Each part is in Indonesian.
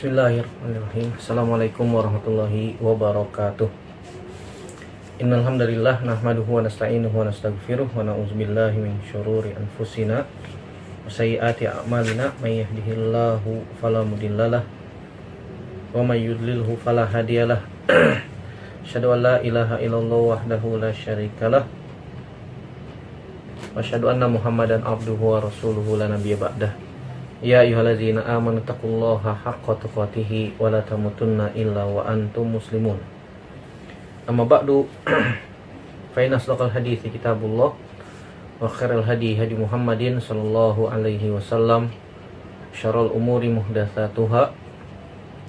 Bismillahirrahmanirrahim. Assalamualaikum warahmatullahi wabarakatuh. Innal hamdalillah nahmaduhu wa nasta'inuhu wa nastaghfiruh wa na'udzubillahi min syururi anfusina wa sayyiati a'malina may yahdihillahu fala mudhillalah wa may yudlilhu fala hadiyalah. Asyhadu an la ilaha illallah wahdahu la syarikalah wa asyhadu anna Muhammadan abduhu wa rasuluhu la nabiyya ba'dah. Ya ayyuhallazina amanu taqullaha haqqa tuqatih wa la tamutunna illa wa antum muslimun. Amma ba'du, fa inna asdaqal hadithi kitabullah wa khairal hadi hadi Muhammadin sallallahu alaihi wasallam, syarrul umuri muhdatsatuha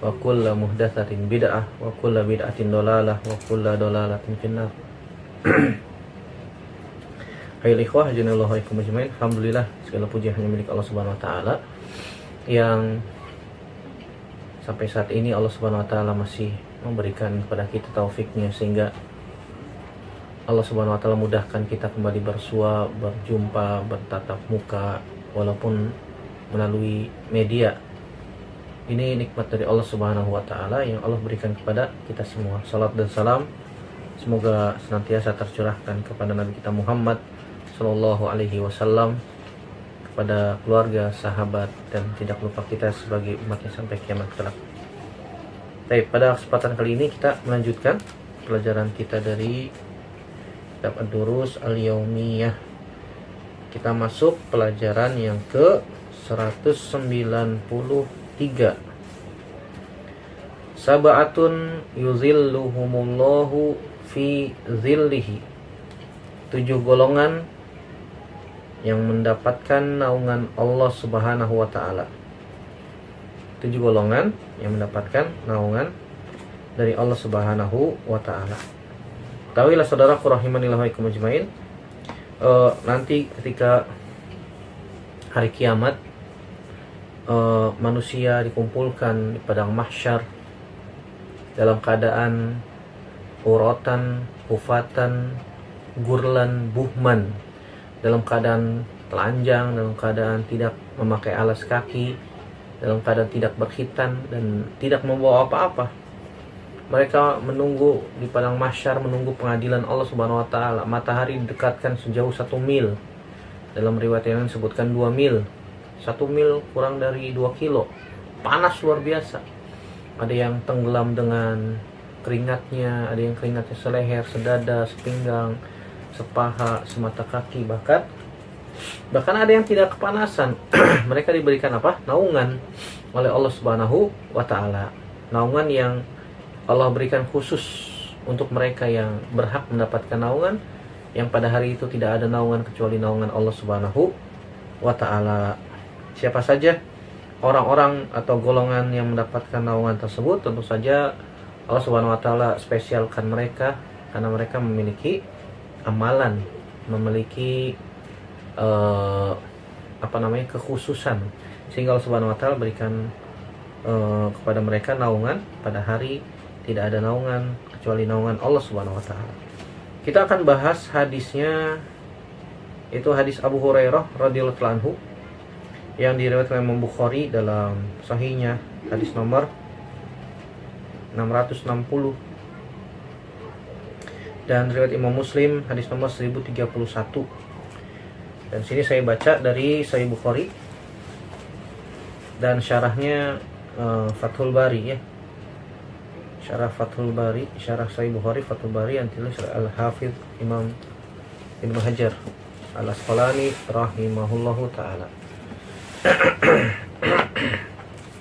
wa kullu muhdatsatin bid'ah wa kullu bid'atin dhalalah wa kullu dhalalatin finnar. Ayolah ikhwah janallahu alaikum ajmain. Alhamdulillah, segala puji hanya milik Allah Subhanahu wa taala yang sampai saat ini Allah Subhanahu wa taala masih memberikan kepada kita taufiknya sehingga Allah Subhanahu wa taala mudahkan kita kembali bersua, berjumpa, bertatap muka walaupun melalui media. Ini nikmat dari Allah Subhanahu wa taala yang Allah berikan kepada kita semua. Salat dan salam semoga senantiasa tercurahkan kepada Nabi kita Muhammad sallallahu alaihi wasallam, kepada keluarga, sahabat, dan tidak lupa kita sebagai umatnya sampai kiamat kelak. Baik, pada kesempatan kali ini kita melanjutkan pelajaran kita dari kitab Ad-Durus Al-Yaumiyah. Kita masuk pelajaran yang ke 193. Sab'atun yuzilluhumullahu fi zillihi. 7 golongan yang mendapatkan naungan Allah Subhanahu wa taala. 7 golongan yang mendapatkan naungan dari Allah Subhanahu wa taala. Tahuilah saudaraku rahimanillah wa ikum ajmain, nanti ketika hari kiamat manusia dikumpulkan di padang mahsyar dalam keadaan uratan, hufatan, gurlan, buhman, dalam keadaan telanjang, dalam keadaan tidak memakai alas kaki, dalam keadaan tidak berkhitan dan tidak membawa apa-apa. Mereka menunggu di padang mahsyar, menunggu pengadilan Allah Subhanahu wa taala. Matahari didekatkan sejauh 1 mil. Dalam riwayat yang disebutkan 2 mil. 1 mil kurang dari 2 kilo. Panas luar biasa. Ada yang tenggelam dengan keringatnya, ada yang keringatnya seleher, sedada, sepinggang, sepaha, semata kaki, bahkan ada yang tidak kepanasan. Mereka diberikan apa? Naungan oleh Allah Subhanahu wa taala. Naungan yang Allah berikan khusus untuk mereka yang berhak mendapatkan naungan, yang pada hari itu tidak ada naungan kecuali naungan Allah Subhanahu wa taala. Siapa saja orang-orang atau golongan yang mendapatkan naungan tersebut? Tentu saja Allah Subhanahu wa taala spesialkan mereka karena mereka memiliki amalan, memiliki kekhususan, sehingga Allah Subhanahu wa taala berikan kepada mereka naungan. Pada hari tidak ada naungan kecuali naungan Allah Subhanahu wa taala. Kita akan bahas hadisnya, itu hadis Abu Hurairah radhiyallahu anhu yang diriwayatkan Imam Bukhari dalam sahihnya, hadis nomor 660, dan riwayat Imam Muslim hadis nomor 1031. Dan sini saya baca dari Sahih Bukhari dan syarahnya Fathul Bari ya. Syarah Fathul Bari, syarah Sahih Bukhari Fathul Bari yang ditulis oleh Al-Hafidz Imam Ibnu Hajar Al-Asqalani rahimahullahu taala.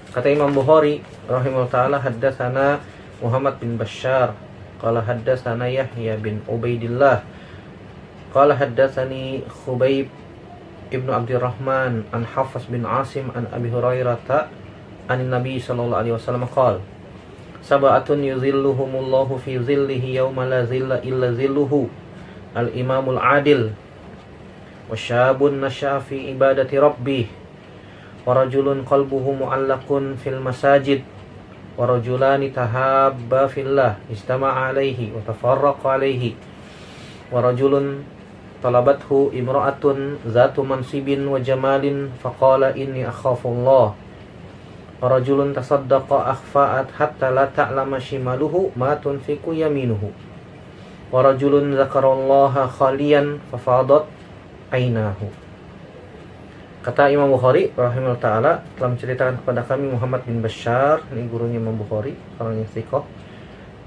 Kata Imam Bukhari rahimahullahu taala, haddatsana Muhammad bin Bashar qala haddatsana Yahya bin Ubaidillah qala haddatsani Khubayb ibnu Abdurrahman an Hafs bin Asim an Abi Hurairah an Nabi sallallahu alaihi wasallam qala sab'atun yuzilluhumullahu fi zillihi yawma la zilla illa zilluhu al-imamul adil wa syabun nasha'a fi ibadati rabbih wa rajulun qalbuhu mu'allaqun fil masajid wa rajulani tahabba fillah istama'a alaihi wa tafarraqa alaihi wa rajulun talabathu imra'atun zatu mansibin wa jamalin faqala inni akhafullah wa rajulun tasaddaqa akhfa'at hatta la ta'lama shimaluhu ma tunfiqu yaminuhu, wa rajulun dzakarallaha khaliyan fafadat ainahu. Kata Imam Bukhari rahimahullah ta'ala telah menceritakan kepada kami Muhammad bin Bashar, ini gurunya Imam Bukhari, orang yang thiqah.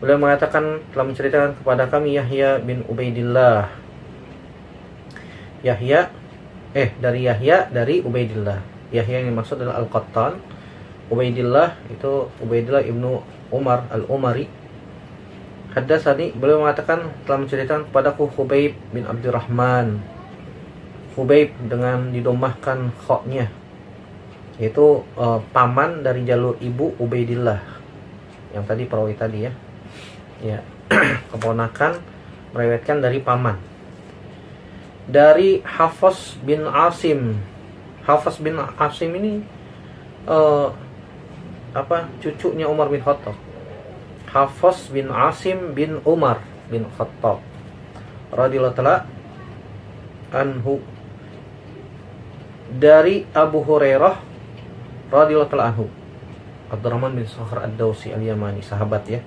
Beliau mengatakan telah menceritakan kepada kami Yahya bin Ubaidillah. Dari Yahya dari Ubaidillah. Yahya yang dimaksud adalah Al-Qattan. Ubaidillah itu Ubaidillah ibnu Umar Al-Umari. Haddatsani, beliau mengatakan telah menceritakan kepadaku Khubayb bin Abdurrahman. Khubayb dengan didomahkan khoknya, yaitu paman dari jalur ibu Ubaidillah yang tadi perawi tadi ya keponakan meriwayatkan dari paman. Dari Hafs bin Asim. Hafs bin Asim ini cucunya Umar bin Khattab. Hafs bin Asim bin Umar bin Khattab radhiyallahu ta'ala anhu. Dari Abu Hurairah radhiyallahu ta'ala anhu, Abdurrahman bin Sakhr Ad-Dawsi Al-Yamani, sahabat ya.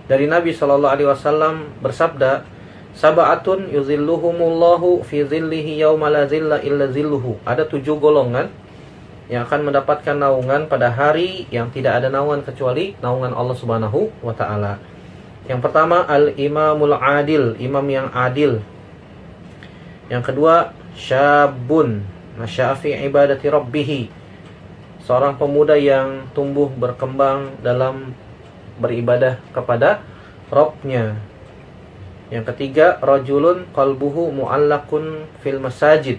Dari Nabi sallallahu alaihi wasallam bersabda, sab'atun yuzilluhumullahu fi zillihi yauma la zilla illa zilluhu. Ada 7 golongan yang akan mendapatkan naungan pada hari yang tidak ada naungan kecuali naungan Allah Subhanahu wa taala. Yang pertama al-imamul adil, imam yang adil. Yang kedua syabun nasya'a fi ibadati rabbih, seorang pemuda yang tumbuh berkembang dalam beribadah kepada Rabb-nya. Yang ketiga rajulun qalbuhu mu'allaqun fil masajid,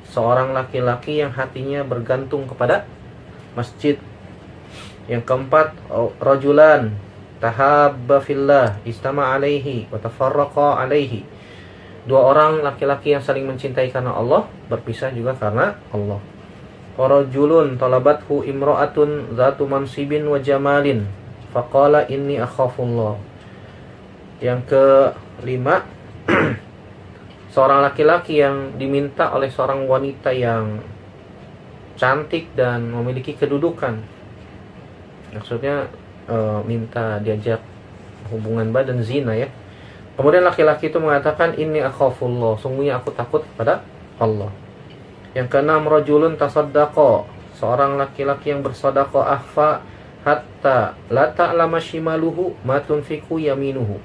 seorang laki-laki yang hatinya bergantung kepada masjid. Yang keempat rajulan tahabba fillah istama alaihi wa tafarraqa alaihi, 2 orang laki-laki yang saling mencintai karena Allah, berpisah juga karena Allah. Rajulun talabathu imra'atun zatu mansibin wa jamalin faqala inni akhafullah. Yang kelima seorang laki-laki yang diminta oleh seorang wanita yang cantik dan memiliki kedudukan. Maksudnya minta diajak hubungan badan, zina ya. Kemudian laki-laki itu mengatakan inni akhafullah, sungguhnya aku takut kepada Allah. Yang keenam rajulun tasaddaqa, seorang laki-laki yang bersedekah akhfa hatta la ta'lama shimaluhu ma tunfiqu yaminuhu.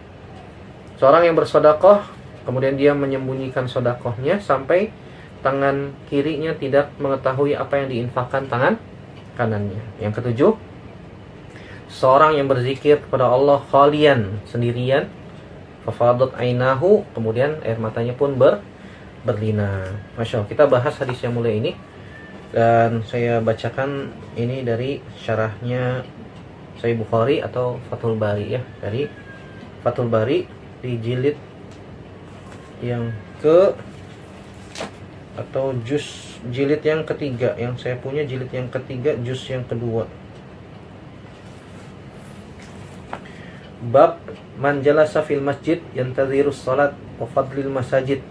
Seorang yang bersedekah kemudian dia menyembunyikan sedekahnya sampai tangan kirinya tidak mengetahui apa yang diinfakkan tangan kanannya. Yang ketujuh seorang yang berzikir kepada Allah khalian, sendirian, fafadat ainahu, kemudian air matanya pun berlinang. Masya Allah, kita bahas hadis yang mulia ini dan saya bacakan ini dari syarahnya Sahih Bukhari atau Fathul Bari ya, dari Fathul Bari di jilid yang atau juz jilid yang ketiga. Yang saya punya jilid yang ketiga, juz yang kedua. Bab man jalasa fil masjid yantazirus salat wa fadlil masajid.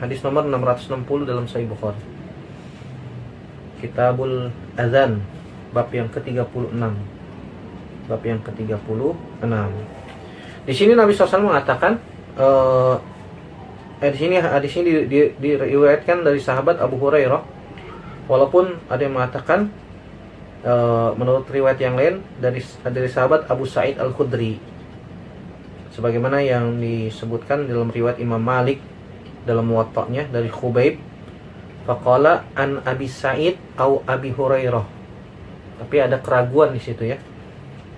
Hadis nomor 660 dalam Sahih Bukhari. Kitabul Adzan, bab yang ke-36. Bab yang ke-36. Di sini Nabi SAW mengatakan di sini diriwayatkan dari sahabat Abu Hurairah, walaupun ada yang mengatakan menurut riwayat yang lain dari sahabat Abu Sa'id Al-Khudri, sebagaimana yang disebutkan dalam riwayat Imam Malik dalam Muwatta'nya dari Khubayb, faqala an Abi Sa'id au Abi Hurairah. Tapi ada keraguan di situ ya.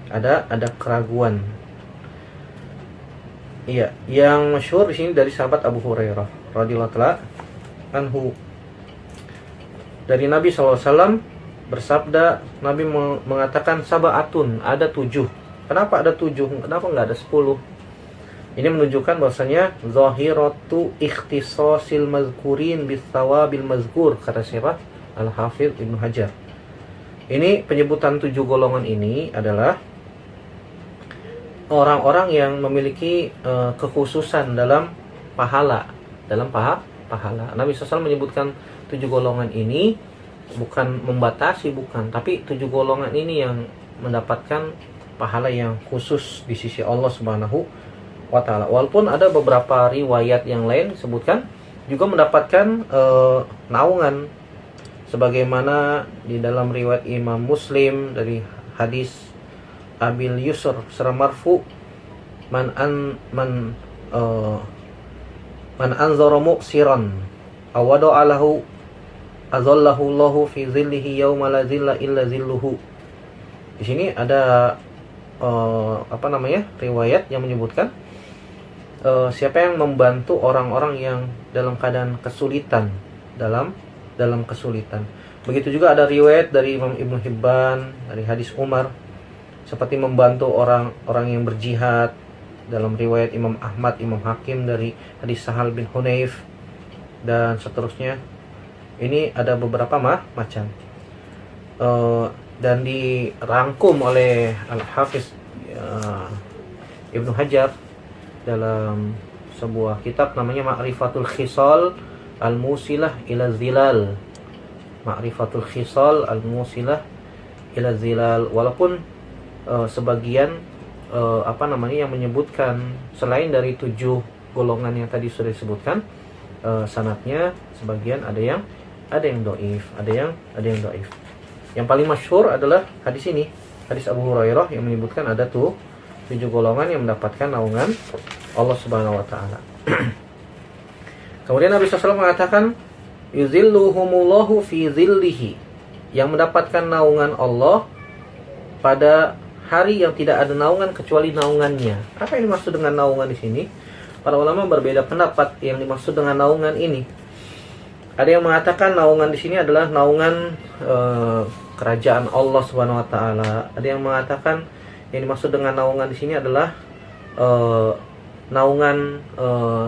Ada keraguan. Iya, yang masyhur di sini dari sahabat Abu Hurairah radhiyallahu ta'ala anhu. Dari Nabi SAW bersabda, Nabi mengatakan sab'atun, ada 7. Kenapa ada 7? Kenapa enggak ada 10? Ini menunjukkan bahwasanya zahiratu ikhtisasil mazkurin bis thawabil mazkur, kata siapa? Al-Hafidz Ibnu Hajar. Ini penyebutan 7 golongan ini adalah orang-orang yang memiliki kekhususan dalam pahala, pahala. Nabi SAW menyebutkan 7 golongan ini bukan membatasi, bukan, tapi 7 golongan ini yang mendapatkan pahala yang khusus di sisi Allah Subhanahu wa taala. Walaupun ada beberapa riwayat yang lain disebutkan juga mendapatkan naungan, sebagaimana di dalam riwayat Imam Muslim dari hadis Abil Yusr secara marfu, man anzara muqsiran awadu alahu azallahu Allahu fi zillihi yauma la zilla illa zilluhu. Di sini ada riwayat yang menyebutkan siapa yang membantu orang-orang yang dalam keadaan kesulitan, dalam kesulitan. Begitu juga ada riwayat dari Imam Ibnu Hibban dari hadis Umar, seperti membantu orang-orang yang berjihad, dalam riwayat Imam Ahmad, Imam Hakim dari hadis Sahal bin Hunayf, dan seterusnya. Ini ada beberapa macam. Dan dirangkum oleh Al-Hafiz Ibnu Hajar dalam sebuah kitab namanya Ma'rifatul Khisal Al-Musilah ila Zilal. Ma'rifatul Khisal Al-Musilah ila Zilal. Walaupun sebagian yang menyebutkan selain dari 7 golongan yang tadi sudah disebutkan, sanadnya sebagian ada yang dhaif, ada yang dhaif. Yang paling masyhur adalah hadis ini, hadis Abu Hurairah yang menyebutkan ada 7 golongan yang mendapatkan naungan Allah Subhanahu wa taala. Kemudian Nabi SAW mengatakan, yuzilluhumullahu fi zillihi, yang mendapatkan naungan Allah pada hari yang tidak ada naungan kecuali naungannya. Apa yang dimaksud dengan naungan di sini? Para ulama berbeda pendapat yang dimaksud dengan naungan ini. Ada yang mengatakan naungan di sini adalah naungan kerajaan Allah Subhanahu wa taala. Ada yang mengatakan yang dimaksud dengan naungan di sini adalah naungan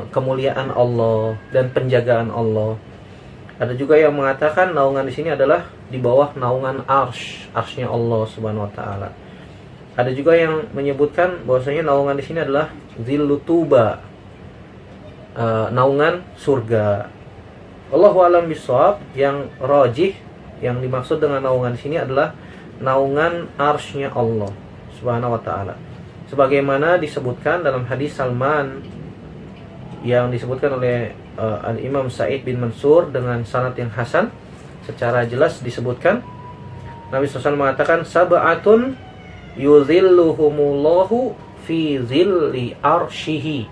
kemuliaan Allah dan penjagaan Allah. Ada juga yang mengatakan naungan di sini adalah di bawah naungan arsy-nya Allah Subhanahu wa taala. Ada juga yang menyebutkan bahwasanya naungan di sini adalah zillutuba, naungan surga. Allahu a'lam bishawab, yang rajih yang dimaksud dengan naungan di sini adalah naungan arsy-nya Allah Subhanahu wa taala. Sebagaimana disebutkan dalam hadis Salman yang disebutkan oleh Al-Imam Sa'id bin Mansur dengan sanad yang hasan, secara jelas disebutkan Nabi SAW mengatakan, sab'atun yuzilluhumullahu fi zilli arsyihi.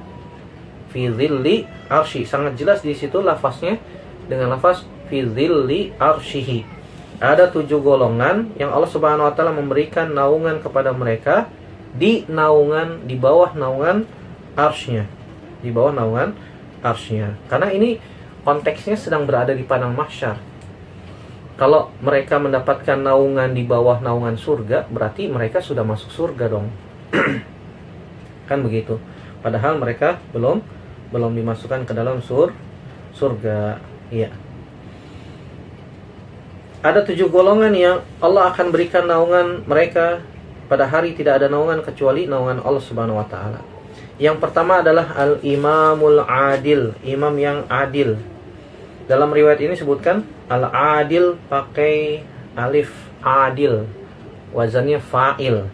Fi zilli arsyi, sangat jelas di situ lafaznya dengan lafaz fi zilli arsyihi. Ada 7 golongan yang Allah Subhanahu wa taala memberikan naungan kepada mereka di bawah naungan arsy-Nya. Di bawah naungan arsy-Nya. Karena ini konteksnya sedang berada di padang mahsyar. Kalau mereka mendapatkan naungan di bawah naungan surga, berarti mereka sudah masuk surga dong. Kan begitu. Padahal mereka belum dimasukkan ke dalam surga. Iya. Ada 7 golongan yang Allah akan berikan naungan mereka pada hari tidak ada naungan kecuali naungan Allah Subhanahu wa taala. Yang pertama adalah al-imamul adil, imam yang adil. Dalam riwayat ini sebutkan al-adil pakai alif adil, wazannya fa'il.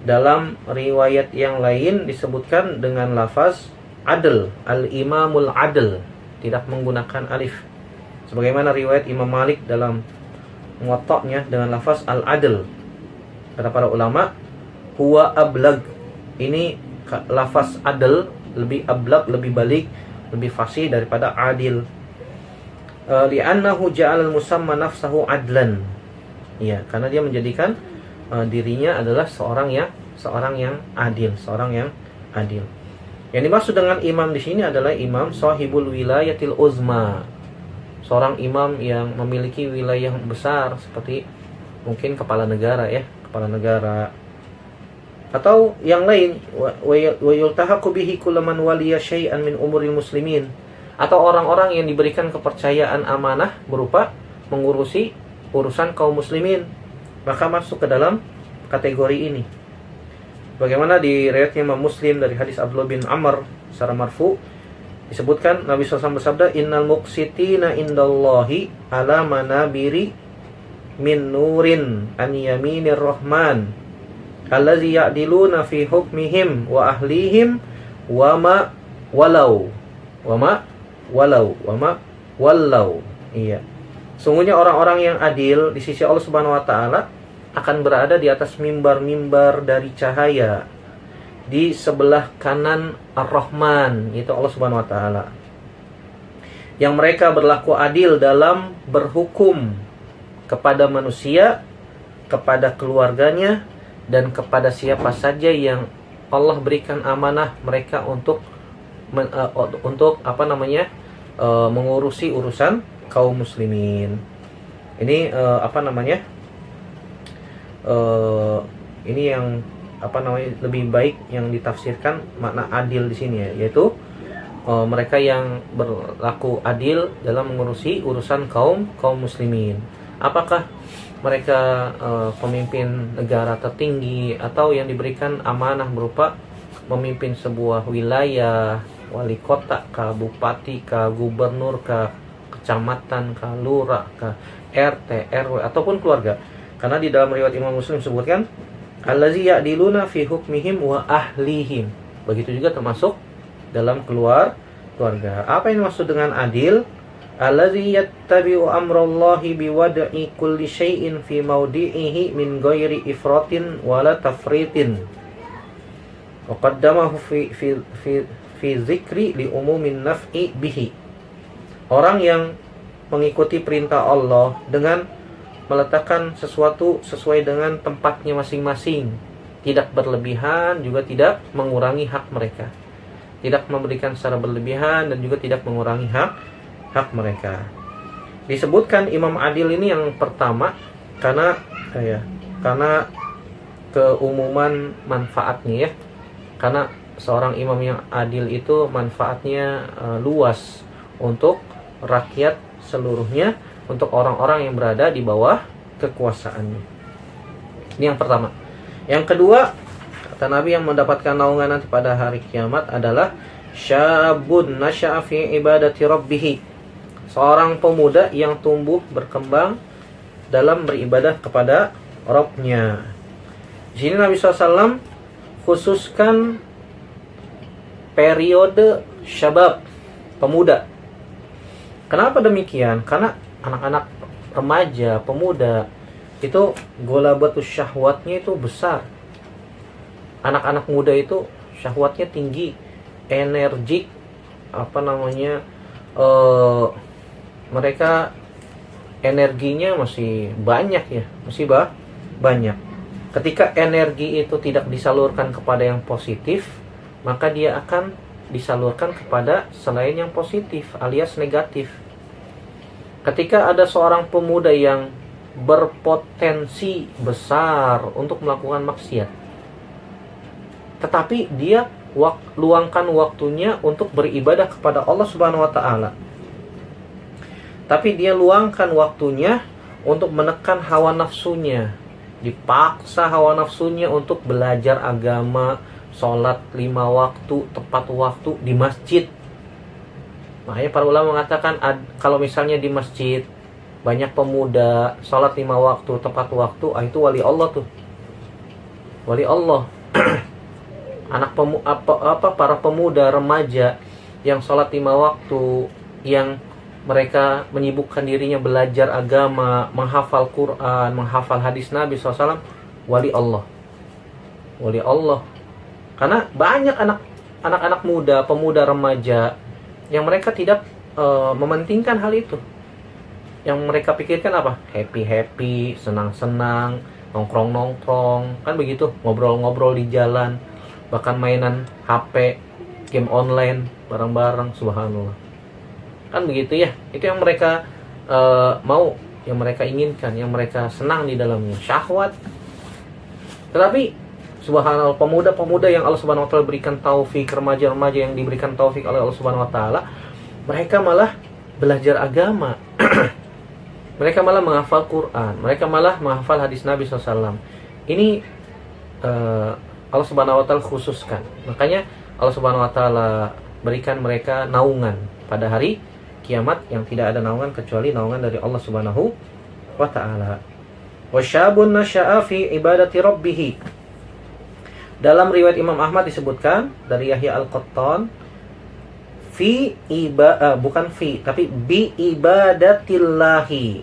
Dalam riwayat yang lain disebutkan dengan lafaz adl, al-imamul adl, tidak menggunakan alif. Sebagaimana riwayat Imam Malik dalam Muwatta'nya dengan lafaz al-adl. Kata para ulama, huwa ablag. Ini lafaz adl lebih ablag, lebih balik, lebih fasih daripada adil. Li'annahu ja'al musamma nafsahu adlan. Ya, karena dia menjadikan dirinya adalah seorang yang adil, seorang yang adil. Yang dimaksud dengan imam di sini adalah imam sahibul wilayatil uzma. Seorang imam yang memiliki wilayah besar, seperti mungkin kepala negara ya, kepala negara. Atau yang lain, wa yultahaqu bihi kullu man waliya syai'an min umuril muslimin. Atau orang-orang yang diberikan kepercayaan amanah berupa mengurusi urusan kaum muslimin, maka masuk ke dalam kategori ini. Bagaimana di riwayat Imam Muslim dari hadis Abdullah bin Amr secara marfu, Disebutkan Nabi SAW bersabda, innal muqsitina indallahi ala manabiri min nurin an yaminir rahman allazi ya'diluna fi hukmihim wa ahlihim wa ma walau wa ma walau wa ma walau. Iya. Sungguhnya orang-orang yang adil di sisi Allah Subhanahu wa taala akan berada di atas mimbar-mimbar dari cahaya di sebelah kanan Ar-Rahman, itu Allah Subhanahu wa taala. Yang mereka berlaku adil dalam berhukum kepada manusia, kepada keluarganya, dan kepada siapa saja yang Allah berikan amanah mereka untuk mengurusi urusan kaum muslimin. Ini ini yang lebih baik yang ditafsirkan makna adil di sini ya, yaitu mereka yang berlaku adil dalam mengurusi urusan kaum muslimin. Apakah mereka pemimpin negara tertinggi atau yang diberikan amanah berupa memimpin sebuah wilayah, wali kota, kah, bupati, kah, gubernur, kah, kecamatan, kah, lurah, kah, RT, RW ataupun keluarga. Karena di dalam riwayat Imam Muslim disebutkan allazi ya'diluna fi hukmihim wa ahlihim. Begitu juga termasuk dalam keluarga. Apa yang dimaksud dengan adil? Allazi yattabi'u amrallahi biwad'i kulli syai'in fi mawdi'ihi min ghairi ifratin wala tafritin. Wa qaddamahu fi zikri li umumin naf'i bihi. Orang yang mengikuti perintah Allah dengan meletakkan sesuatu sesuai dengan tempatnya masing-masing, tidak berlebihan juga tidak mengurangi hak mereka, tidak memberikan secara berlebihan dan juga tidak mengurangi hak mereka. Disebutkan imam adil ini yang pertama karena keumuman manfaatnya ya. Karena seorang imam yang adil itu manfaatnya luas untuk rakyat seluruhnya, untuk orang-orang yang berada di bawah kekuasaannya. Ini yang pertama. Yang kedua, kata Nabi, yang mendapatkan naungan nanti pada hari kiamat adalah syabun nasya'a fi ibadati rabbih. Seorang pemuda yang tumbuh berkembang dalam beribadah kepada Rabb-nya. Di sini Nabi SAW khususkan periode syabab, pemuda. Kenapa demikian? Karena anak-anak remaja, pemuda itu golabatus syahwatnya itu besar. Anak-anak muda itu syahwatnya tinggi, energik, mereka energinya masih banyak ya, masih banyak. Ketika energi itu tidak disalurkan kepada yang positif, maka dia akan disalurkan kepada selain yang positif alias negatif. Ketika ada seorang pemuda yang berpotensi besar untuk melakukan maksiat, tetapi dia luangkan waktunya untuk beribadah kepada Allah Subhanahu wa taala, tapi dia luangkan waktunya untuk menekan hawa nafsunya, dipaksa hawa nafsunya untuk belajar agama, sholat 5 waktu, tepat waktu di masjid. Makanya para ulama mengatakan kalau misalnya di masjid banyak pemuda sholat 5 waktu, tepat waktu, itu wali Allah tuh. Wali Allah. Para pemuda remaja yang sholat 5 waktu, yang mereka menyibukkan dirinya belajar agama, menghafal Quran, menghafal hadis Nabi SAW, wali Allah. Wali Allah. Karena banyak anak-anak muda, pemuda remaja yang mereka tidak mementingkan hal itu. Yang mereka pikirkan apa? Happy-happy, senang-senang, nongkrong-nongkrong, kan begitu, ngobrol-ngobrol di jalan, bahkan mainan HP, game online bareng-bareng, subhanallah. Kan begitu ya. Itu yang mereka mau, yang mereka inginkan, yang mereka senang di dalamnya, syahwat. Tetapi subhanallah, pemuda-pemuda yang Allah Subhanahu wa taala berikan taufik, remaja-remaja yang diberikan taufik oleh Allah Subhanahu wa taala, mereka malah belajar agama. Mereka malah menghafal Quran, mereka malah menghafal hadis Nabi SAW. Ini Allah Subhanahu wa taala khususkan. Makanya Allah Subhanahu wa taala berikan mereka naungan pada hari kiamat yang tidak ada naungan kecuali naungan dari Allah Subhanahu wa taala. Wa syabun nasya'a fi ibadati rabbih. Dalam riwayat Imam Ahmad disebutkan dari Yahya Al-Qattan bukan tapi bi ibadatillahi,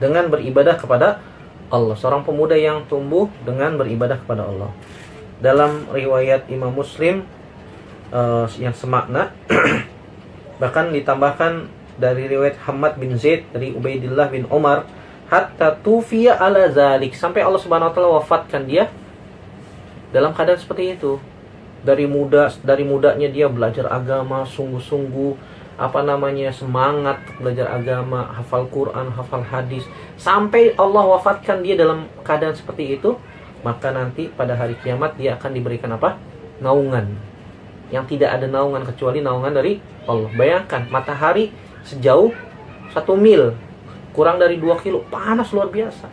dengan beribadah kepada Allah. Seorang pemuda yang tumbuh dengan beribadah kepada Allah. Dalam riwayat Imam Muslim yang semakna bahkan ditambahkan dari riwayat Hamad bin Zaid dari Ubaidillah bin Umar, hatta tufiya ala zalik, sampai Allah Subhanahu wa taala wafatkan dia dalam keadaan seperti itu. Dari mudanya dia belajar agama sungguh-sungguh, semangat belajar agama, hafal Quran, hafal hadis, sampai Allah wafatkan dia dalam keadaan seperti itu. Maka nanti pada hari kiamat dia akan diberikan naungan yang tidak ada naungan kecuali naungan dari Allah. Bayangkan matahari sejauh 1 mil, kurang dari 2 kilo, panas luar biasa.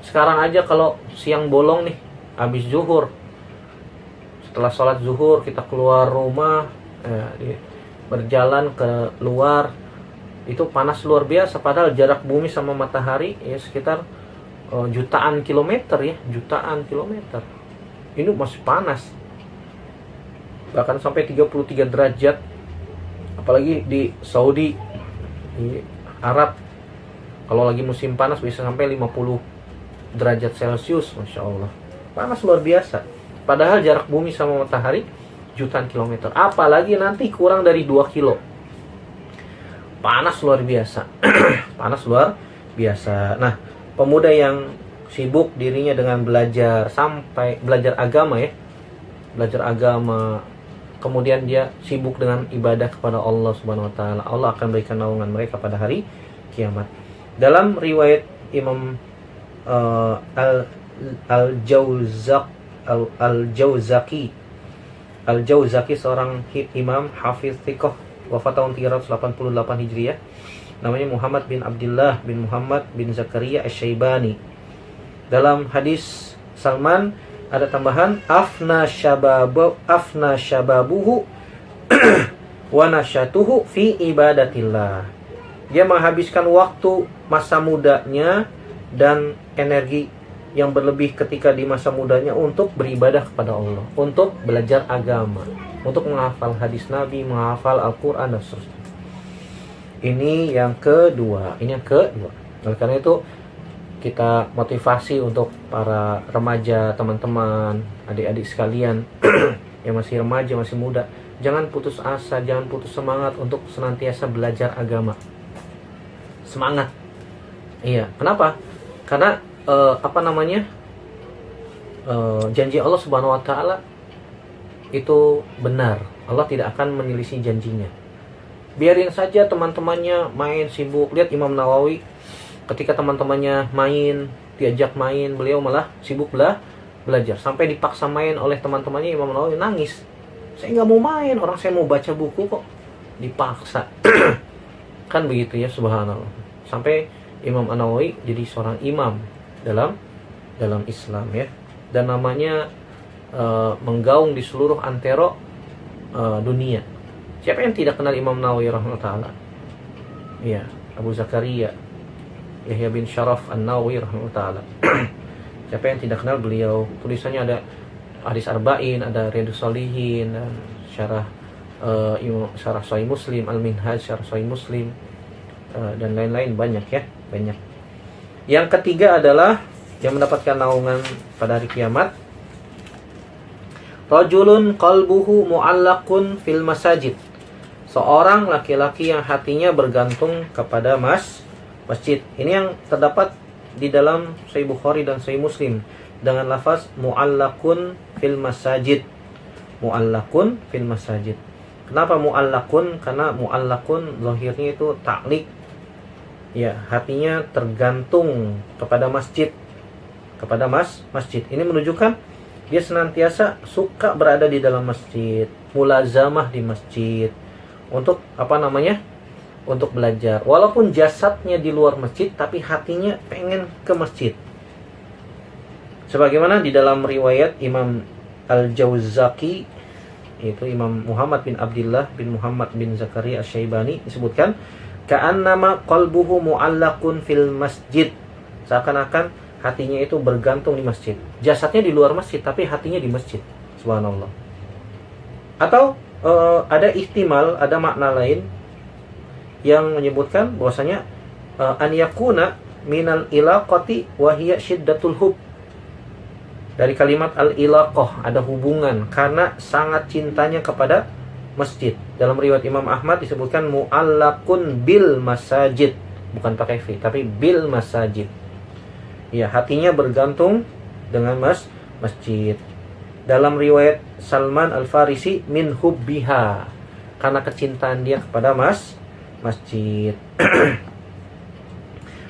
Sekarang aja kalau siang bolong nih, habis zuhur, setelah sholat zuhur kita keluar rumah, berjalan ke luar, itu panas luar biasa. Padahal jarak bumi sama matahari ya sekitar jutaan kilometer. Ini masih panas, bahkan sampai 33 derajat. Apalagi di Saudi, di Arab, kalau lagi musim panas bisa sampai 50 derajat Celcius. Masya Allah, panas luar biasa. Padahal jarak bumi sama matahari jutaan kilometer. Apalagi nanti kurang dari 2 kilo. Panas luar biasa. Panas luar biasa. Nah, pemuda yang sibuk dirinya dengan belajar agama ya. Belajar agama. Kemudian dia sibuk dengan ibadah kepada Allah Subhanahu wa taala. Allah akan berikan naungan mereka pada hari kiamat. Dalam riwayat Imam Al-Jauzaki, seorang imam hafiz thiqah, wafat tahun 388 Hijriah. Namanya Muhammad bin Abdullah bin Muhammad bin Zakaria Asy-Syaibani. Dalam hadis Salman ada tambahan afna syababuhu wa nasyatuhu fi ibadatillah. Dia menghabiskan waktu masa mudanya dan energi yang berlebih ketika di masa mudanya untuk beribadah kepada Allah, untuk belajar agama, untuk menghafal hadis Nabi, menghafal Al-Quran dan seterusnya. Ini yang kedua. Oleh karena itu kita motivasi untuk para remaja, teman-teman, adik-adik sekalian yang masih remaja, masih muda, jangan putus asa, jangan putus semangat untuk senantiasa belajar agama. Semangat. Iya, kenapa? Karena janji Allah Subhanahu wa taala itu benar. Allah tidak akan menyelisih janjinya. Biarin saja teman-temannya main sibuk. Lihat Imam Nawawi, ketika teman-temannya main, diajak main, beliau malah sibuk belajar. Sampai dipaksa main oleh teman-temannya, Imam Nawawi nangis. Saya nggak mau main, orang saya mau baca buku kok dipaksa. Kan begitu ya, subhanallah. Sampai Imam An-Nawawi jadi seorang imam dalam Islam ya, dan namanya menggaung di seluruh antero dunia. Siapa yang tidak kenal Imam Nawawi rahimahullah? Iya, Abu Zakaria Yahya bin Sharaf An-Nawawi rahimahullah. Siapa yang tidak kenal beliau? Tulisannya ada Hadis Arba'in, ada Riyadhus Shalihin, dan syarah Sahih Muslim, Al-Minhaj syarah Sahih Muslim, dan lain-lain, banyak ya, banyak. Yang ketiga adalah yang mendapatkan naungan pada hari kiamat, rajulun qalbuhu mu'allaqun fil masajid. Seorang laki-laki yang hatinya bergantung kepada masjid. Ini yang terdapat di dalam Sahih Bukhari dan Sahih Muslim dengan lafaz mu'allaqun fil masajid. Mu'allaqun fil masajid. Kenapa mu'allaqun? Karena mu'allaqun zahirnya itu ta'liq. Ya, hatinya tergantung kepada masjid. Kepada masjid. Ini menunjukkan dia senantiasa suka berada di dalam masjid, mulazamah di masjid. Untuk untuk belajar. Walaupun jasadnya di luar masjid, tapi hatinya pengen ke masjid. Sebagaimana di dalam riwayat Imam Al-Jauzaki yaitu Imam Muhammad bin Abdullah bin Muhammad bin Zakaria Asy-Syaibani, disebutkan ka'annama qalbuhu mu'allaqun fil masjid, seakan-akan hatinya itu bergantung di masjid. Jasadnya di luar masjid tapi hatinya di masjid. Subhanallah. Atau ada ihtimal, ada makna lain yang menyebutkan bahwasanya an yakuna minal ilaqati wa hiya syiddatul hub. Dari kalimat al-ilaqah, ada hubungan karena sangat cintanya kepada masjid. Dalam riwayat Imam Ahmad disebutkan mu'allaqun bil masajid, bukan pakai fi tapi bil masajid. Ya, hatinya bergantung dengan masjid. Dalam riwayat Salman Al-Farisi min hubbiha, karena kecintaan dia kepada masjid.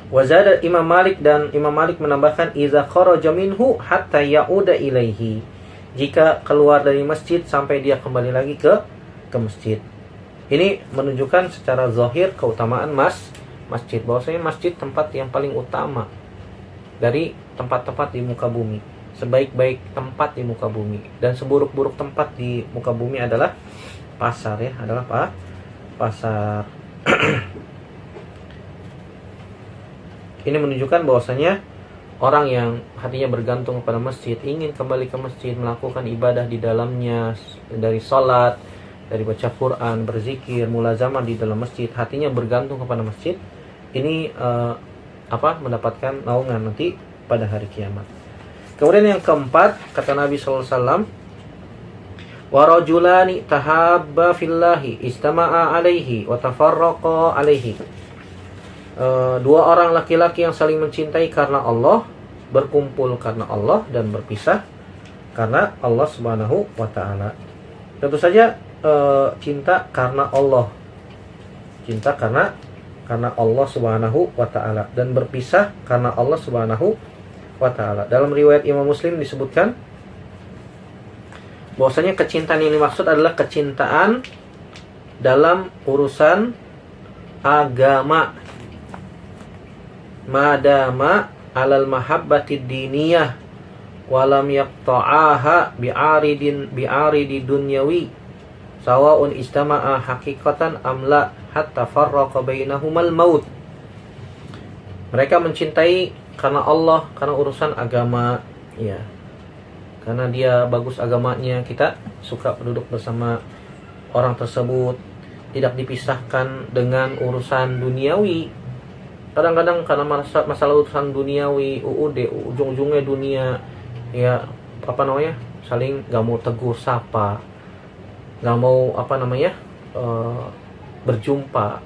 Wazada Imam Malik, dan Imam Malik menambahkan iza kharaja minhu hatta ya'uda ilaihi, jika keluar dari masjid sampai dia kembali lagi ke masjid. Ini menunjukkan secara zahir keutamaan masjid, bahwasanya masjid tempat yang paling utama dari tempat-tempat di muka bumi. Sebaik-baik tempat di muka bumi dan seburuk-buruk tempat di muka bumi adalah pasar, ya, adalah pasar. Ini menunjukkan bahwasanya orang yang hatinya bergantung kepada masjid, ingin kembali ke masjid, melakukan ibadah di dalamnya, dari salat, dari baca Quran, berzikir, mulazamah di dalam masjid, hatinya bergantung kepada masjid, ini mendapatkan naungan nanti pada hari kiamat. Kemudian yang keempat, kata Nabi SAW, wa rajulani tahabba fillahi istama'a alaihi wa tafarraqa alaihi. Dua orang laki-laki yang saling mencintai karena Allah, berkumpul karena Allah, dan berpisah karena Allah Subhanahu wa ta'ala. Tentu saja cinta karena Allah, cinta karena Allah Subhanahu wa ta'ala, dan berpisah karena Allah Subhanahu wa ta'ala. Dalam riwayat Imam Muslim disebutkan bahwasanya kecintaan yang dimaksud adalah kecintaan dalam urusan agama, madama alal mahabbatid diniyah walam yaqta'aha bi'aridi dunyawi sawaun istama'a haqiqatan amla hatta farraqa bainahumal maut. Mereka mencintai karena Allah, karena urusan agama, ya, karena dia bagus agamanya, kita suka duduk bersama orang tersebut, tidak dipisahkan dengan urusan duniawi. Kadang-kadang karena masalah urusan duniawi, ujung-ujungnya dunia, ya, saling gak mau tegur sapa, gak mau berjumpa,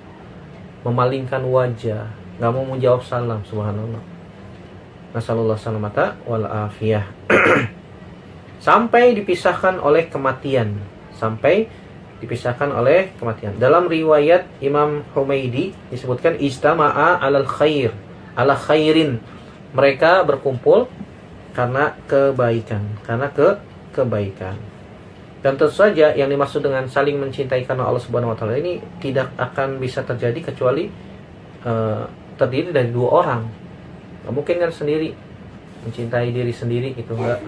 memalingkan wajah, gak mau menjawab salam. Subhanallah. Nasallallahu salamata wal afiyah. Sampai dipisahkan oleh kematian. Dalam riwayat Imam Humaidi disebutkan istama'a ala khairin. Mereka berkumpul karena kebaikan, Dan tentu saja yang dimaksud dengan saling mencintai karena Allah Subhanahu wa taala ini tidak akan bisa terjadi kecuali terdiri dari dua orang. Nggak mungkin kan sendiri mencintai diri sendiri gitu, enggak.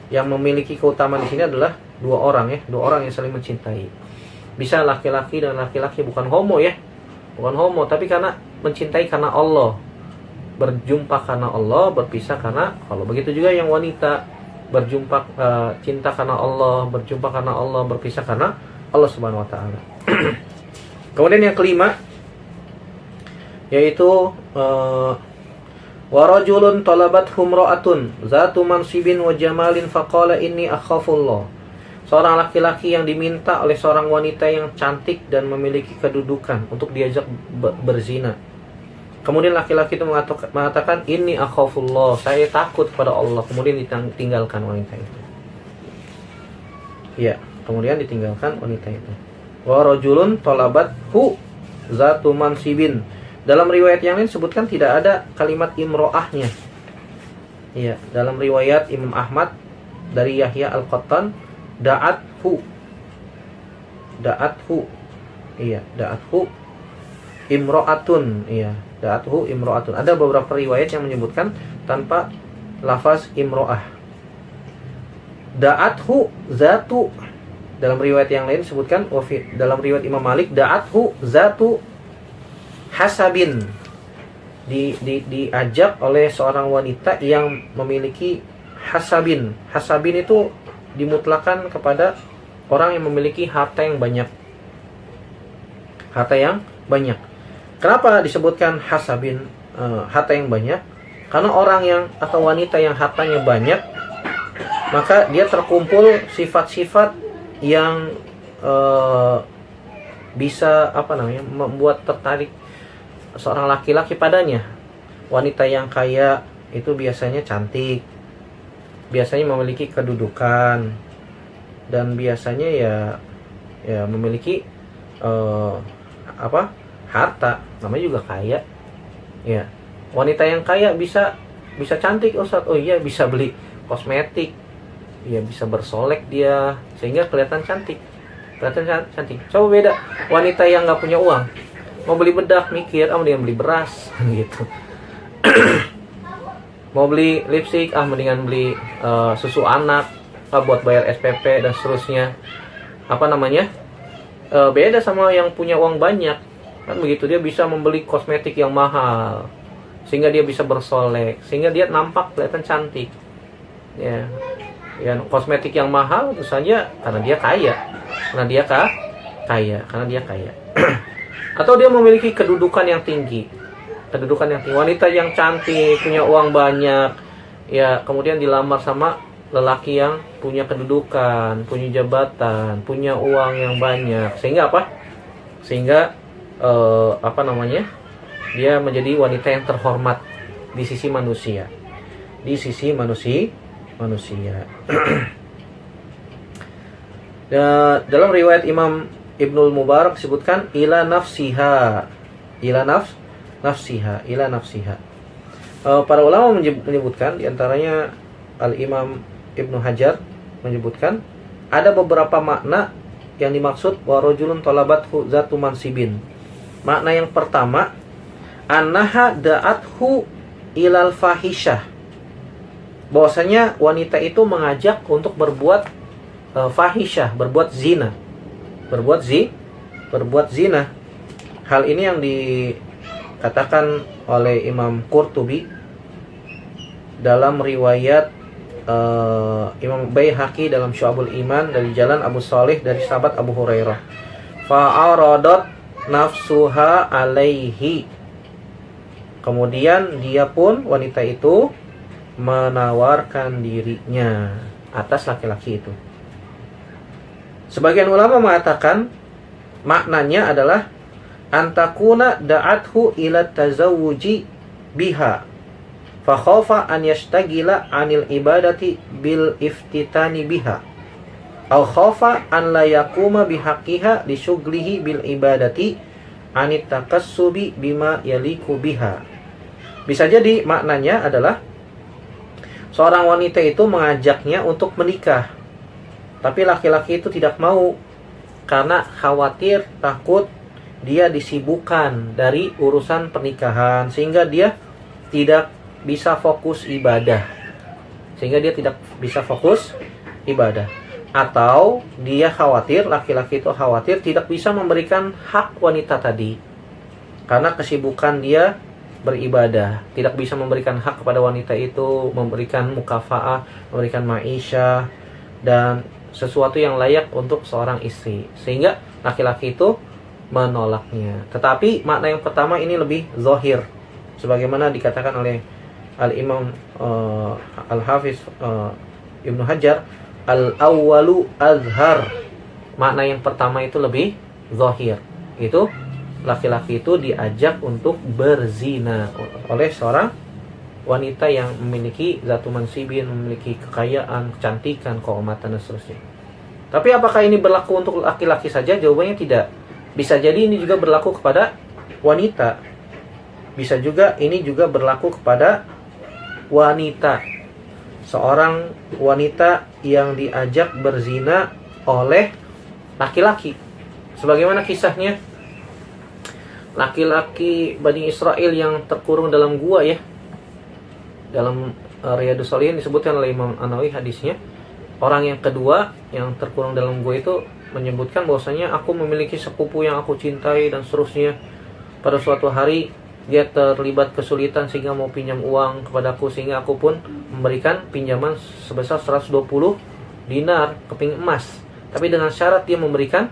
Yang memiliki keutamaan di sini adalah dua orang yang saling mencintai. Bisa laki-laki dan laki-laki, bukan homo, tapi karena mencintai karena Allah, berjumpa karena Allah, berpisah karena Allah. Begitu juga yang wanita, berjumpa cinta karena Allah, berjumpa karena Allah, berpisah karena Allah Subhanahu wa taala. Kemudian yang kelima yaitu wa rajulun talabathu imra'atun zatu mansibin wa jamalin faqala inni akhafullah. Seorang laki-laki yang diminta oleh seorang wanita yang cantik dan memiliki kedudukan untuk diajak berzina. Kemudian laki-laki itu mengatakan inni akhafullah, saya takut pada Allah. Kemudian ditinggalkan wanita itu. Ya, kemudian ditinggalkan wanita itu. Wa rajulun talabathu zatu mansibin. Dalam riwayat yang lain sebutkan tidak ada kalimat imro'ahnya. Iya, dalam riwayat Imam Ahmad dari Yahya Al-Qattan, da'athu. Iya, da'athu imro'atun. Iya, da'athu imro'atun. Ada beberapa riwayat yang menyebutkan tanpa lafaz imro'ah. Da'athu zatu Dalam riwayat yang lain disebutkan, dalam riwayat Imam Malik, da'athu zatu hasabin, diajak oleh seorang wanita yang memiliki hasabin. Hasabin itu dimutlakan kepada orang yang memiliki harta yang banyak. Harta yang banyak. Kenapa disebutkan hasabin, harta yang banyak? Karena orang yang atau wanita yang hartanya banyak, maka dia terkumpul sifat-sifat yang bisa membuat tertarik seorang laki-laki padanya. Wanita yang kaya itu biasanya cantik, biasanya memiliki kedudukan, dan biasanya ya memiliki harta, namanya juga kaya. Ya, wanita yang kaya bisa cantik, Ustaz. Oh iya, bisa beli kosmetik, ya bisa bersolek dia sehingga kelihatan cantik. Coba beda wanita yang nggak punya uang, mau beli bedak mikir, mendingan beli beras gitu. Mau beli lipstik, mendingan beli susu anak, buat bayar SPP dan seterusnya. Beda sama yang punya uang banyak, kan begitu. Dia bisa membeli kosmetik yang mahal sehingga dia bisa bersolek, sehingga dia nampak kelihatan cantik. Ya, kosmetik yang mahal tentu saja karena dia kaya. Atau dia memiliki kedudukan yang tinggi. Wanita yang cantik, punya uang banyak, ya kemudian dilamar sama lelaki yang punya kedudukan, punya jabatan, punya uang yang banyak, sehingga dia menjadi wanita yang terhormat di sisi manusia. Dalam riwayat Imam Ibnul Mubarak disebutkan ila nafsiha. Para ulama menyebutkan, diantaranya Al-Imam Ibnu Hajar menyebutkan ada beberapa makna yang dimaksud wa rajulun talabathu zatu mansibin. Makna yang pertama, annaha da'athu ilal fahisyah, bahwasanya wanita itu mengajak untuk berbuat fahisyah, berbuat zina. Hal ini yang dikatakan oleh Imam Qurtubi dalam riwayat Imam Baihaqi dalam Syu'abul Iman dari jalan Abu Shalih dari sahabat Abu Hurairah. Fa'aradat nafsuha alaihi. Kemudian dia pun, wanita itu, menawarkan dirinya atas laki-laki itu. Sebagian ulama mengatakan maknanya adalah antakuna da'athu ila tazawuji biha fa khaufa an yashtagila 'anil ibadati bil iftitani biha aw khaufa an la yaquma bihaqqiha li syughlihi bil ibadati anit takassubi bima yaliku biha. Bisa jadi maknanya adalah seorang wanita itu mengajaknya untuk menikah, tapi laki-laki itu tidak mau karena khawatir, takut dia disibukkan dari urusan pernikahan sehingga dia tidak bisa fokus ibadah. Atau dia khawatir, laki-laki itu khawatir tidak bisa memberikan hak wanita tadi karena kesibukan dia beribadah, tidak bisa memberikan hak kepada wanita itu, memberikan mukafa'ah, memberikan ma'isyah dan sesuatu yang layak untuk seorang istri, sehingga laki-laki itu menolaknya. Tetapi makna yang pertama ini lebih zahir, sebagaimana dikatakan oleh Al-Imam Al-Hafiz Ibnu Hajar, al-awwalu azhar. Makna yang pertama itu lebih zahir, itu laki-laki itu diajak untuk berzina oleh seorang wanita yang memiliki zatu mansibin, memiliki kekayaan, kecantikan, kehormatan dan seterusnya. Tapi apakah ini berlaku untuk laki-laki saja? Jawabannya tidak. Bisa jadi ini juga berlaku kepada wanita. Bisa juga ini juga berlaku kepada wanita. Seorang wanita yang diajak berzina oleh laki-laki. Sebagaimana kisahnya laki-laki Bani Israel yang terkurung dalam gua ya. Dalam Riyadhus Shalihin disebutkan oleh Imam An-Nawawi hadisnya. Orang yang kedua yang terkurung dalam gua itu menyebutkan bahwasanya aku memiliki sepupu yang aku cintai dan seterusnya. Pada suatu hari dia terlibat kesulitan sehingga mau pinjam uang kepadaku, sehingga aku pun memberikan pinjaman sebesar 120 dinar keping emas, tapi dengan syarat dia memberikan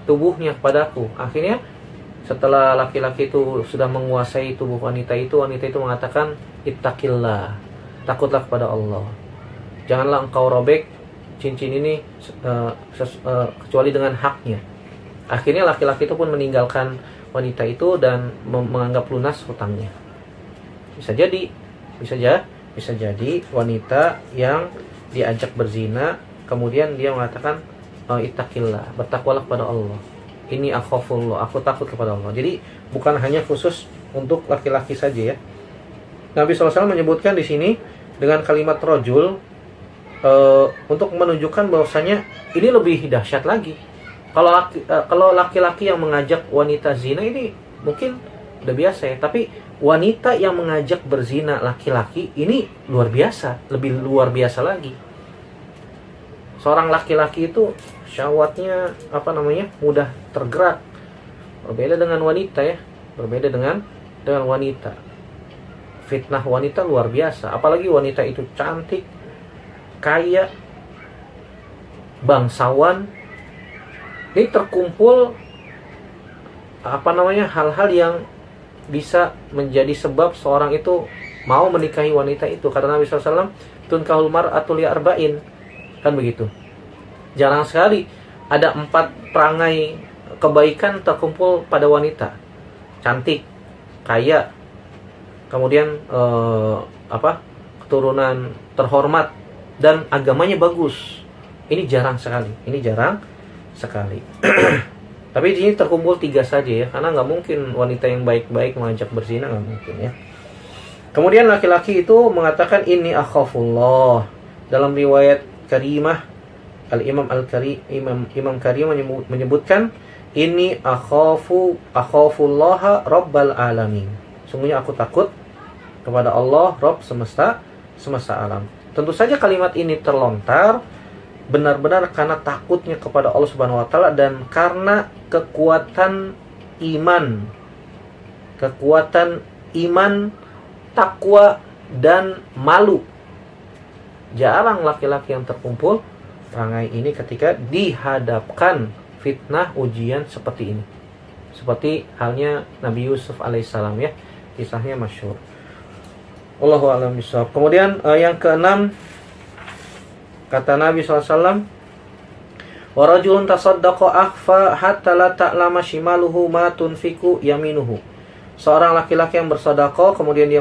tubuhnya kepadaku. Akhirnya setelah laki-laki itu sudah menguasai tubuh wanita itu mengatakan, ittaqillah, takutlah kepada Allah, janganlah engkau robek cincin ini kecuali dengan haknya. Akhirnya laki-laki itu pun meninggalkan wanita itu dan menganggap lunas hutangnya. Bisa jadi wanita yang diajak berzina, kemudian dia mengatakan, ittaqillah, bertakwalah kepada Allah. Ini akhafullah, aku takut kepada Allah. Jadi bukan hanya khusus untuk laki-laki saja ya. Nabi SAW menyebutkan di sini dengan kalimat rojul untuk menunjukkan bahwasanya ini lebih dahsyat lagi. Kalau laki-laki yang mengajak wanita zina ini mungkin udah biasa ya, tapi wanita yang mengajak berzina laki-laki ini luar biasa, lebih luar biasa lagi. Seorang laki-laki itu syahwatnya mudah tergerak, berbeda dengan wanita ya, berbeda dengan wanita. Fitnah wanita luar biasa, apalagi wanita itu cantik, kaya, bangsawan. Ini terkumpul hal-hal yang bisa menjadi sebab seorang itu mau menikahi wanita itu. Kata Nabi SAW, tunkahul mar'atu li arba'in, kan begitu. Jarang sekali ada 4 perangai kebaikan terkumpul pada wanita. Cantik, kaya, kemudian keturunan terhormat, dan agamanya bagus. Ini jarang sekali. Tapi di sini terkumpul 3 saja ya, karena nggak mungkin wanita yang baik-baik mengajak berzina, nggak mungkin ya. Kemudian laki-laki itu mengatakan, ini akhafullah. Dalam riwayat Karimah, Imam Karim menyebutkan, ini akhafullaha rabbal alamin. Sungguhnya aku takut kepada Allah, Rabb semesta alam. Tentu saja kalimat ini terlontar benar-benar karena takutnya kepada Allah Subhanahu wa taala dan karena kekuatan iman, takwa dan malu. Jarang laki-laki yang terkumpul perangai ini ketika dihadapkan fitnah ujian seperti ini. Seperti halnya Nabi Yusuf alaihissalam ya, kisahnya masyhur. Wallahu a'lam bishawab. Kemudian yang keenam, kata Nabi SAW, wa rajulun tasaddaqa akhfa hatta la ta'lama shimaluhu ma tunfiku yaminuhu. Seorang laki-laki yang bersedekah kemudian dia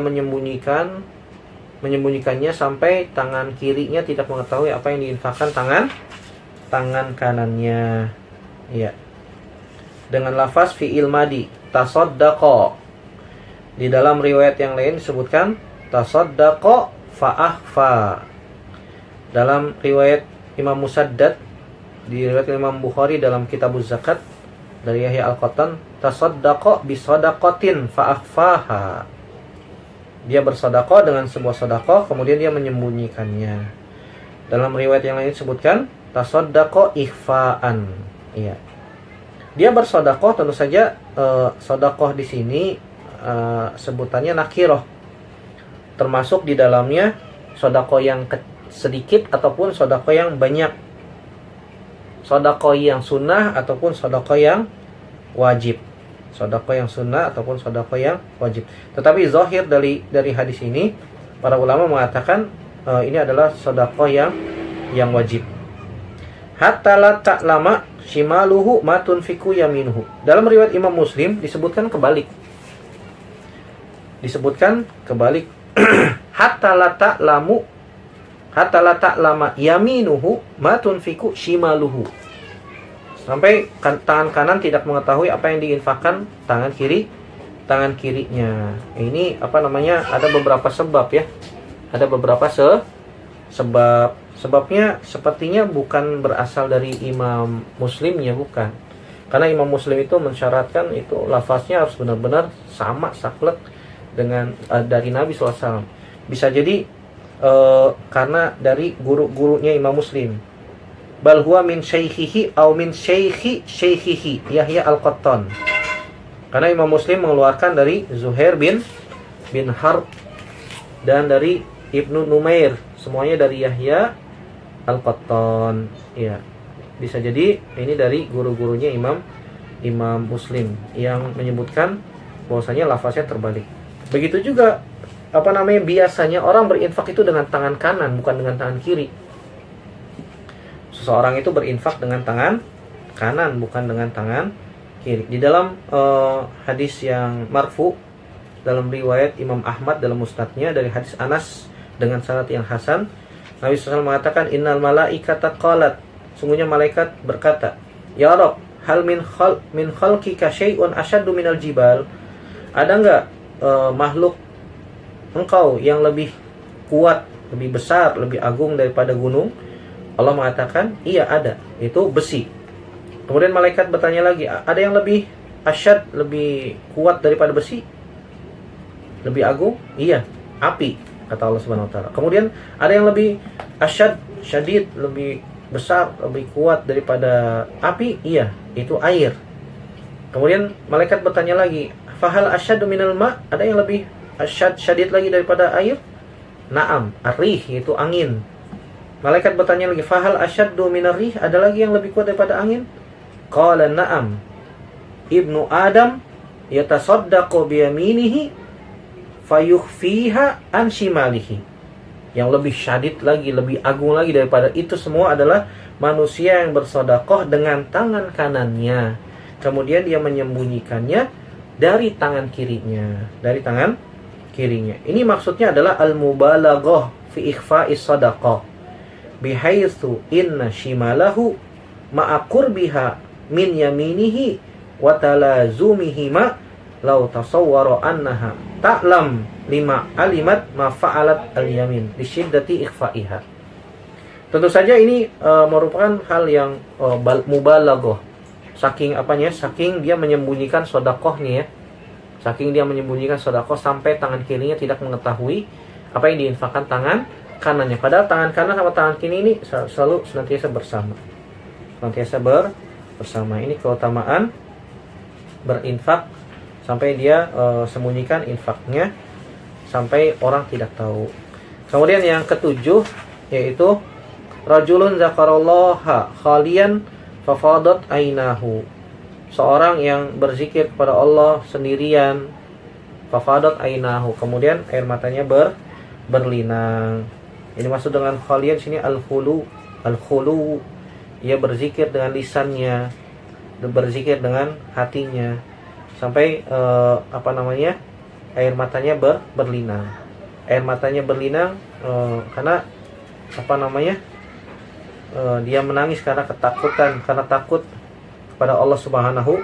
menyembunyikannya sampai tangan kirinya tidak mengetahui apa yang diinfakkan tangan kanannya. Iya. Dengan lafaz fi'il madi, tasaddaqa. Di dalam riwayat yang lain disebutkan tasaddaqa fa'akhfa. Dalam riwayat Imam Musaddad, di riwayat Imam Bukhari dalam Kitabuz Zakat dari Yahya Al-Qattan, tasaddaqa bisadaqatin fa'akhfaha. Dia bersedekah dengan sebuah sedekah kemudian dia menyembunyikannya. Dalam riwayat yang lain disebutkan tasaddaqa ikhfa'an. Iya. Dia bersedekah, tentu saja sedekah di sini sebutannya nakirah. Termasuk di dalamnya sedekah yang sedikit ataupun sedekah yang banyak, sedekah yang sunnah ataupun sedekah yang wajib, sedekah yang sunnah ataupun sedekah yang wajib. Tetapi zahir dari hadis ini, para ulama mengatakan ini adalah sedekah yang wajib. Hatta la ta'lama shimaluhu ma tunfiku yaminuhu. Dalam riwayat Imam Muslim disebutkan kebalik. Hatta la ta'lama yaminuhu ma tunfiku shimaluhu. Sampai tangan kanan tidak mengetahui apa yang diinfakkan tangan kirinya. Ini ada beberapa sebab ya. Ada beberapa sebab. Sebabnya sepertinya bukan berasal dari Imam Muslimnya, bukan. Karena Imam Muslim itu mensyaratkan itu lafaznya harus benar-benar sama saklek dengan dari Nabi SAW. Bisa jadi karena dari guru-gurunya Imam Muslim. bal huwa min syaikhihi au min syaikhihi Yahya al-Qattan. Karena Imam Muslim mengeluarkan dari Zuhair bin Harb dan dari Ibnu Numair, semuanya dari Yahya al-Qattan. Ya, bisa jadi ini dari guru-gurunya Imam Muslim yang menyebutkan bahwasanya lafaznya terbalik. Begitu juga biasanya orang berinfak itu dengan tangan kanan, bukan dengan tangan kiri. Seseorang itu berinfak dengan tangan kanan, bukan dengan tangan kiri. Di dalam hadis yang marfu, dalam riwayat Imam Ahmad dalam musnadnya dari hadis Anas dengan sanad yang hasan, Nabi SAW mengatakan, innal malaikata qalat, sungguhnya malaikat berkata, ya Rabb, hal min khalqika syai'un asyaddu minal jibal. Ada enggak makhluk engkau yang lebih kuat, lebih besar, lebih agung daripada gunung? Allah mengatakan, iya ada, itu besi. Kemudian malaikat bertanya lagi, ada yang lebih asyad, lebih kuat daripada besi? Lebih agung? Iya, api, kata Allah Subhanahu wa taala. Kemudian ada yang lebih asyad, syadid, lebih besar, lebih kuat daripada api? Iya, itu air. Kemudian malaikat bertanya lagi, fahal asyadu minal ma? Ada yang lebih asyad, syadid lagi daripada air? Naam, ar-rih, yaitu angin. Malaikat bertanya lagi, fahal asyaddu minar rih? Ada lagi yang lebih kuat daripada angin? Qala na'am, ibnu Adam yatasaddaqu biyaminihi fayukhfiha an shimalihi. Yang lebih syadid lagi, lebih agung lagi daripada itu semua adalah manusia yang bersedekah dengan tangan kanannya, kemudian dia menyembunyikannya dari tangan kirinya, Ini maksudnya adalah al-mubalaghah fi ikhfa'is sadaqah, bihaitsu inna shimalahu ma'a qurbiha min yaminihi wa talazumihi ma law tasawwara annaha ta'lam lima alimat ma fa'alat al-yamin li syiddati ikhfa'iha. Tentu saja ini merupakan hal yang mubalaghah. Saking dia menyembunyikan sedekahnya ya. Saking dia menyembunyikan sedekah sampai tangan kirinya tidak mengetahui apa yang diinfakkan tangan kanannya. Padahal tangan kanan sama tangan kiri ini selalu senantiasa bersama. Ini keutamaan berinfak sampai dia sembunyikan infaknya sampai orang tidak tahu. Kemudian yang ketujuh yaitu rajulun zakarallaha khalian fafadat ainahu. Seorang yang berzikir kepada Allah sendirian, fafadat ainahu, kemudian air matanya berlinang. Ini maksud dengan khalian sini al-khulu. Ia berzikir dengan lisannya, berzikir dengan hatinya sampai air matanya berlinang. Air matanya berlinang karena dia menangis karena ketakutan, karena takut kepada Allah Subhanahu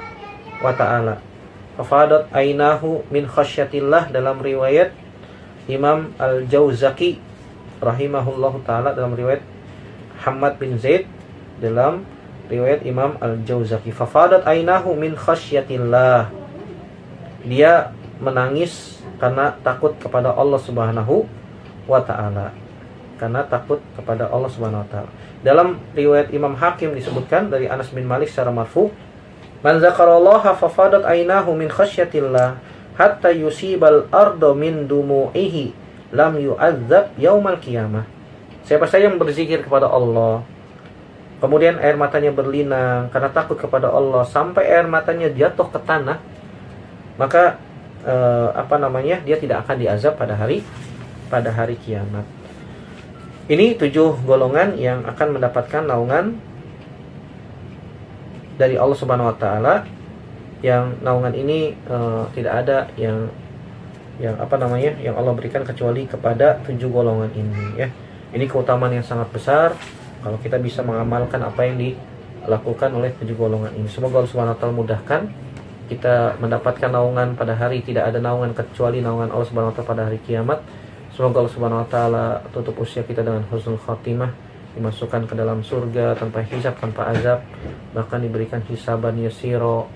wa taala. Fafadat ainahu min khasyatillah dalam riwayat Imam Al-Jauzaki rahimahullahu taala, dalam riwayat Hamad bin Zaid dalam riwayat Imam Al-Jauzaki. Fafadat ainahu min khasyatillah. Dia menangis karena takut kepada Allah Subhanahu wa taala. Dalam riwayat Imam Hakim disebutkan dari Anas bin Malik secara marfu, man zakarallaha fafadat ainahu min khasyatillah hatta yusibal ardo min dumu'ihi lam yu'adzab yaumal qiyamah. Siapa saja yang berzikir kepada Allah, kemudian air matanya berlinang karena takut kepada Allah sampai air matanya jatuh ke tanah, maka dia tidak akan diazab pada hari kiamat. Ini 7 golongan yang akan mendapatkan naungan dari Allah Subhanahu wa taala, yang naungan ini tidak ada yang Allah berikan kecuali kepada 7 golongan ini ya. Ini keutamaan yang sangat besar kalau kita bisa mengamalkan apa yang dilakukan oleh 7 golongan ini. Semoga Allah Subhanahu wa taala mudahkan kita mendapatkan naungan pada hari tidak ada naungan kecuali naungan Allah Subhanahu wa taala pada hari kiamat. Semoga Allah Subhanahu wa taala tutup usia kita dengan husnul khatimah, dimasukkan ke dalam surga tanpa hisab, tanpa azab, bahkan diberikan hisaban yasiro.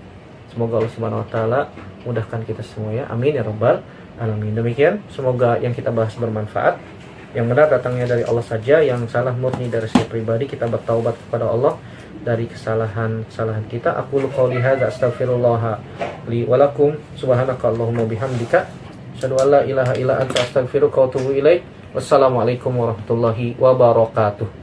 Semoga Allah Subhanahu wa taala mudahkan kita semua ya. Amin ya rabbal alamin. Demikian, semoga yang kita bahas bermanfaat. Yang benar datangnya dari Allah saja, yang salah murni dari saya pribadi. Kita bertaubat kepada Allah dari kesalahan kita. Aku qouli hadza astaghfirullah li wa lakum subhanakallahumma bihamdika asyhadu an la ilaha illa anta astaghfiruka wa atubu ilaik. Wassalamualaikum warahmatullahi wabarakatuh.